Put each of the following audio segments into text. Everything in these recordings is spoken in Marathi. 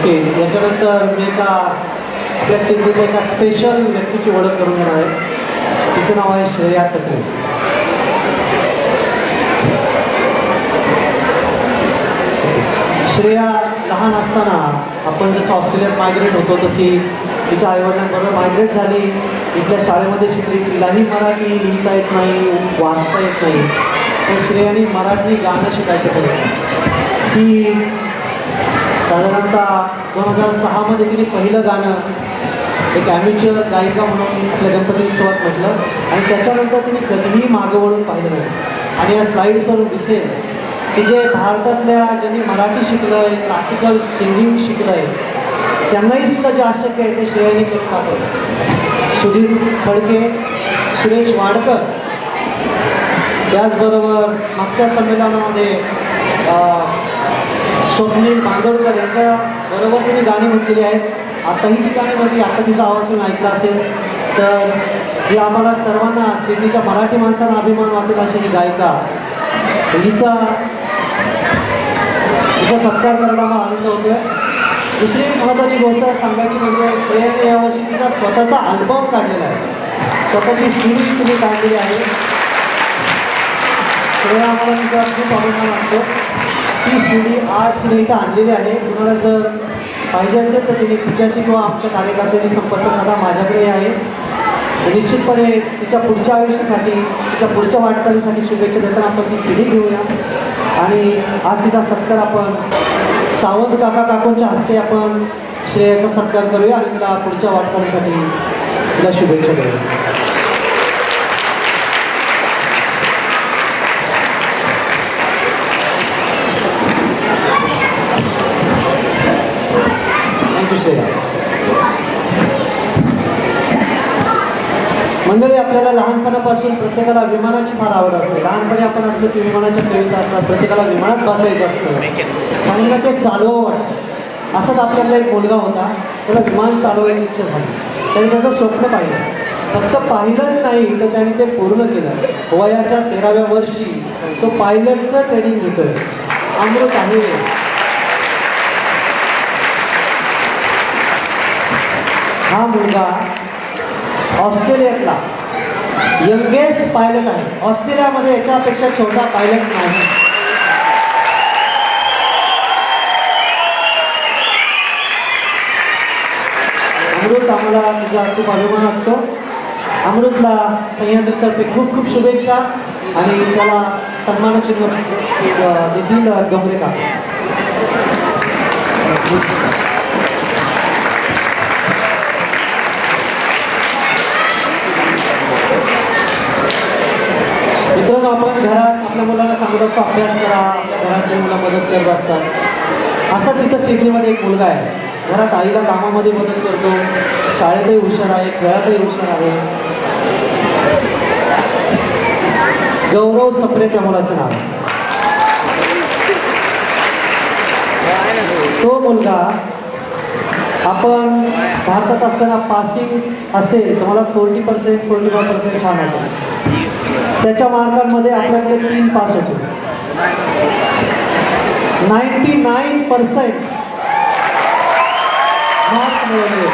ओके, याच्यानंतर मी एका आपल्या सिद्धीच्या एका स्पेशल व्यक्तीची ओळख करून घेणार आहे. तिचं नाव आहे श्रेया टकले. श्रेया लहान असताना आपण जसं ऑस्ट्रेलियात मायग्रेट होतो तशी तिच्या आईवडिलांबरोबर मायग्रेट झाली. इथल्या शाळेमध्ये शिकली. तिलाही मराठी लिहिता येत नाही, वाचता येत नाही. पण श्रेयाने मराठी गाणं शिकायचं ठरवलं. ती साधारणतः 2006मध्ये तिने पहिलं गाणं एक ॲमेच्युअर गायिका म्हणून आपल्या गणपती उत्सवात म्हटलं आणि त्याच्यानंतर तिने कधीही मागं वळून पाहिलं नाही. आणि या स्लाईड्सवरून दिसेल की जे भारतातल्या ज्यांनी मराठी शिकलं आहे, क्लासिकल सिंगिंग शिकलं आहे, त्यांनाही सुद्धा जे अशक्य आहे ते श्रेयाने करून दाखवलं. सुधीर फडके, सुरेश वाडकर, त्याचबरोबर मागच्या संमेलनामध्ये स्वप्नील बांदोडकर यांच्याबरोबर तिने गाणी म्हटलेली आहेत. आताही ती गाणी म्हटली, आता तिचा आवाज तुम्ही ऐकला असेल तर ही आम्हाला सर्वांना सिडनीच्या मराठी माणसांना अभिमान वाटेल अशी ही गायिका. हिचा सत्कार करायला मला आनंद होतोय. दुसरी महत्त्वाची गोष्ट सांगायची म्हणजे श्रेयाने यावर्षी तिचा स्वतःचा अल्बम काढलेला आहे, स्वतःची सीडी तुम्ही काढलेली आहे. श्रेया आम्हाला तिचा खूप अभिमान वाटतो. ती सीडी आज तिने इथं आणलेली आहे. तुम्हाला जर पाहिजे असेल तर तिने तिच्याशी किंवा आमच्या कार्यकर्त्यांनी संपर्क साधा, माझ्याकडे आहे. निश्चितपणे तिच्या पुढच्या आयुष्यासाठी, तिच्या पुढच्या वाटचालीसाठी शुभेच्छा देताना आपण ती सीडी घेऊया आणि आज तिचा सत्कार आपण सावंत काका काकूंच्या हस्ते आपण श्रेयाचा सत्कार करूया आणि तिला पुढच्या वाटचालीसाठी तिला शुभेच्छा देऊया. थँक्यू श्रेया. मंडळी, आपल्याला लहानपणापासून प्रत्येकाला विमानाची फार आवड असते. लहानपणी आपण असलो की विमानाच्या कविता असतात, प्रत्येकाला विमानात बसायचं असतं आणि ते चालवावं वाटतं. असंच आपल्याला एक मुलगा होता, त्याला विमान चालवायची इच्छा झाली. त्याने त्याचं स्वप्न पाहिलं. फक्त पाहिलंच नाही तर त्याने ते पूर्ण केलं. वयाच्या 13व्या वर्षी तो पायलटचं ट्रेनिंग घेतोय. अमृत आहे. हा मुलगा ऑस्ट्रेलियातला यंगेस्ट पायलट आहे. ऑस्ट्रेलियामध्ये याच्यापेक्षा छोटा पायलट नाही. अमृत, आम्हाला तुझा खूप अभिमान वाटतो. अमृतला सह्याद्रीतर्फे खूप खूप शुभेच्छा आणि त्याला सन्मानचिन्ह देतील गमरे काका. मित्रांनो, आपण घरात आपल्या मुलांना सांगत असतो अभ्यास करा, आपल्या घरातली मुलं मदत करत असतात. असा तिथं सिडनीमध्ये एक मुलगा आहे. घरात आईला कामामध्ये मदत करतो, शाळेतही हुशार आहे, खेळातही हुशार आहे. गौरव सप्रे त्या मुलाचं नाव. तो मुलगा आपण भारतात असताना पासिंग असेल तर मला 40% 45% छान होतं. त्याच्या मार्कांमध्ये आपल्याकडे 3 पास होते. 99% मार्क मिळवले.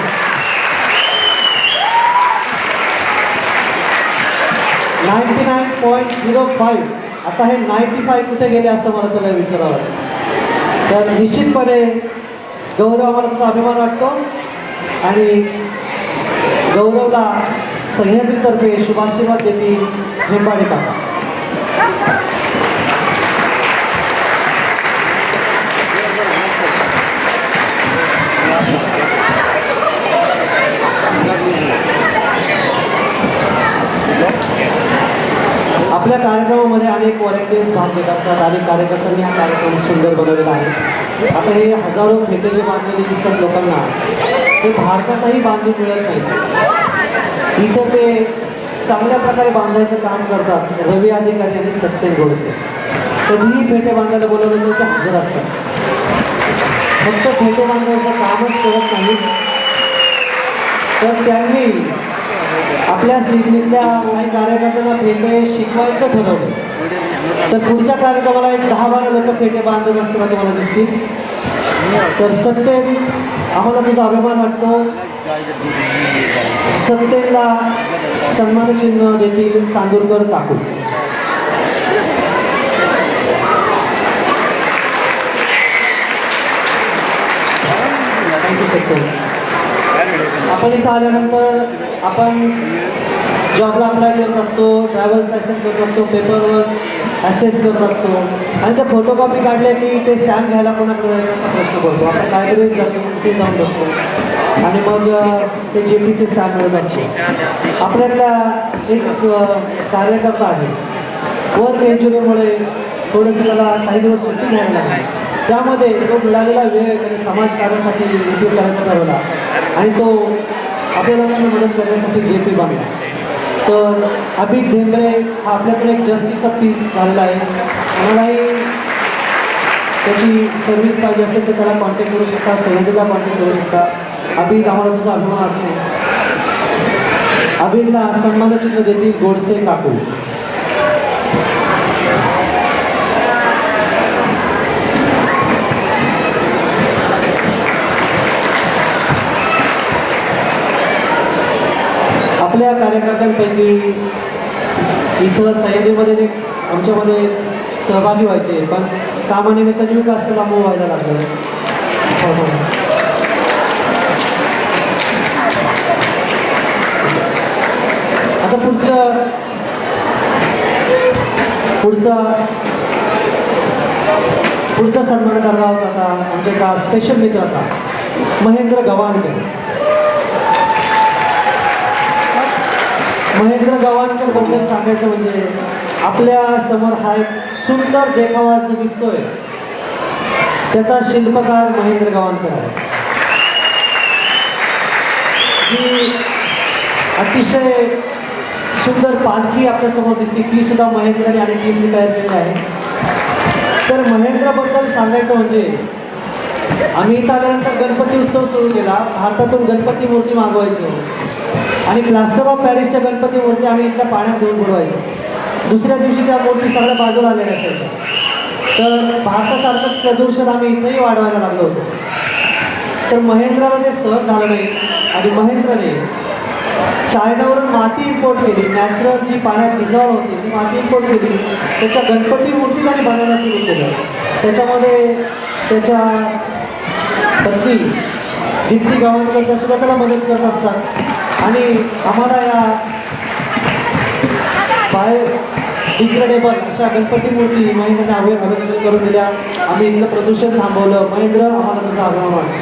$99.05. आता हे 95 कुठे गेले असं मला त्याला विचारावं. तर निश्चितपणे गौरव, आम्हाला त्याचा अभिमान वाटतो आणि गौरवला सह्याद्रीतर्फे शुभाशीर्वाद देतील हेंबाडे काका. आपल्या कार्यक्रमामध्ये अनेक व्हॉलेंटियर्स भाग घेत असतात. अनेक कार्यकर्त्यांनी हा कार्यक्रम सुंदर बनवलेला आहे. आता हे हजारो फेटे जे बांधलेले दिसतात लोकांना, ते भारतातही बांधून मिळत नाही. इथं ते चांगल्या प्रकारे बांधायचं काम करतात रवी अधिकारी आणि सत्यन गोडसे. कधीही फेटे बांधायला बोलवलं तर ते हजर असतात. फक्त फेटे बांधायचं कामच करत नाही, तर त्यांनी आपल्या सिडनीतल्या काही कार्यकर्त्यांना फेटे शिकवायचं ठरवलं. तर पुढच्या कार्यक्रमाला एक 10-12 लोक फेटे बांधत असताना तुम्हाला दिसतील. तर सत्येन आम्हाला तुझा अभिमान वाटतो. सत्येनला सन्मानचिन्ह देतील चांदूरकर काकू. थँक्यू सत्येन. आपण इथं आल्यानंतर आपण जॉबला अप्लाय करत असतो, ट्रॅव्हल्स लायसन्स करत असतो, पेपरवर ॲसेस करत असतो आणि त्या फोटोकॉपी काढल्या की ते स्टॅम्प घ्यायला कोणाकडे जायचा असा प्रश्न पडतो. आपण लायब्ररीत जातो, तिथे जाऊन बसतो आणि मग ते जे पीचे स्टॅम्प मिळत असतो. आपल्यातला एक कार्यकर्ता आहे, वर्क इंजुरीमुळे थोडंसं त्याला काही दिवस सुट्टी घ्यायला लागली. त्यामध्ये तो मिळालेला वेळ त्याने समाजकार्यासाठी उपयोग करायचा ठरवला आणि तो आपल्या लोकांना मदत करण्यासाठी जे पी बांधला. तर अभिक ढेंबरे हा आपल्याकडे एक जस्टिस ऑफ पीस झालेला आहे. कोणालाही त्याची सर्व्हिस पाहिजे असेल तर त्याला कॉन्टॅक्ट करू शकता, सह्याद्रीला कॉन्टॅक्ट करू शकता. अभिक आम्हाला तुझा अभिमान वाटतो. अभिकला सन्मानचिन्ह देतील गोडसे काकू. आपल्या कार्यकर्त्यांपैकी इथं सह्याद्रीमध्ये आमच्यामध्ये सहभागी व्हायचे, पण कामानिमित्त न्यूकास्टला मूव्ह व्हायला लागलं. आता पुढचा सन्मान करणार होता आता आमच्या एका स्पेशल मित्राचा, महेंद्र गवाणकर. महेंद्र गवाणकर बद्दल सांगायचं म्हणजे आपल्या समोर हा एक सुंदर देखावा दिसतोय, त्याचा शिल्पकार महेंद्र गवाणकर आहे. ही अतिशय सुंदर पालखी आपल्यासमोर दिसते, ती सुद्धा महेंद्रने आणि टीमने तयार केली आहे. तर महेंद्रबद्दल सांगायचं म्हणजे आम्ही इथं आल्यानंतर गणपती उत्सव सुरू केला. भारतातून गणपती मूर्ती मागवायचो आणि प्लास्टर ऑफ पॅरिसच्या गणपती मूर्ती आम्ही इथल्या पाण्यात धुवून बुडवायचो. दुसऱ्या दिवशी त्या मूर्ती सगळ्या बाजूला आलेल्या असायच्या. तर भारतासारखंच प्रदूषण आम्ही इथंही वाढवायला लागलो होतो. तर महेंद्राला ते सहन झालं नाही आणि महेंद्रने चायनावरून माती इम्पोर्ट केली. नॅचरल जी पाण्यात भिजावळ होती ती माती इम्पोर्ट केली. त्याच्या गणपती मूर्ती त्यांनी बनवायला सुरू केलं. त्याच्यामध्ये त्याच्या पत्नी दीप्ती गवाणकर त्या सुद्धा त्याला मदत करत असतात आणि आम्हाला या डिग्रेडेबल अशा गणपती मूर्ती महेंद्रने अवेलेबल करून दिल्या. आम्ही इथलं प्रदूषण थांबवलं. महेंद्र आम्हाला तुझा आभार मानतो.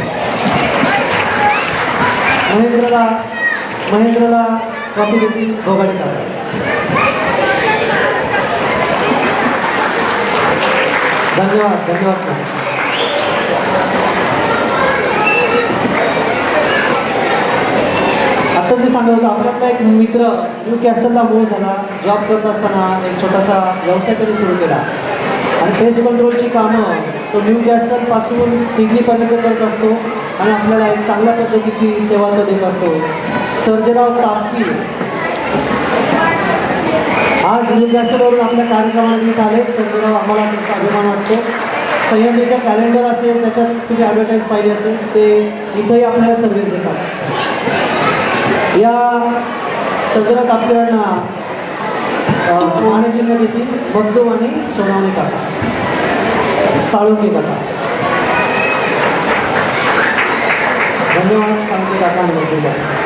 महेंद्रला ट्रॉफी देतील भोगाडे करा. धन्यवाद. आता मी सांगत होतो आपल्यातला एक मित्र न्यूकॅसलला मूव्ह झाला. जॉब करत असताना एक छोटासा व्यवसाय त्यांनी सुरू केला आणि पेस्ट कंट्रोलची कामं तो न्यूकॅसलपासून सिडनीपर्यंत करत असतो आणि आपल्याला एक चांगल्या पद्धतीची सेवा तो देत असतो. सर्जेराव तापकी आज न्यूकॅसलवरून आपल्या कार्यक्रमात आले. सर्जेराव आम्हाला त्यांचा अभिमान वाटतो. सह्याद्रीचं कॅलेंडर असेल त्याच्यात तुम्ही ॲडव्हर्टाईज पाहिजे असेल ते इथंही आपल्याला सर्व्हिस देतात. या सर्जेराव तापकीरांना मानचिन्ह देतील मगदूम आणि सोनावणे काका, साळुंके काका. धन्यवाद साळुंके काका आणि मगदूम काका.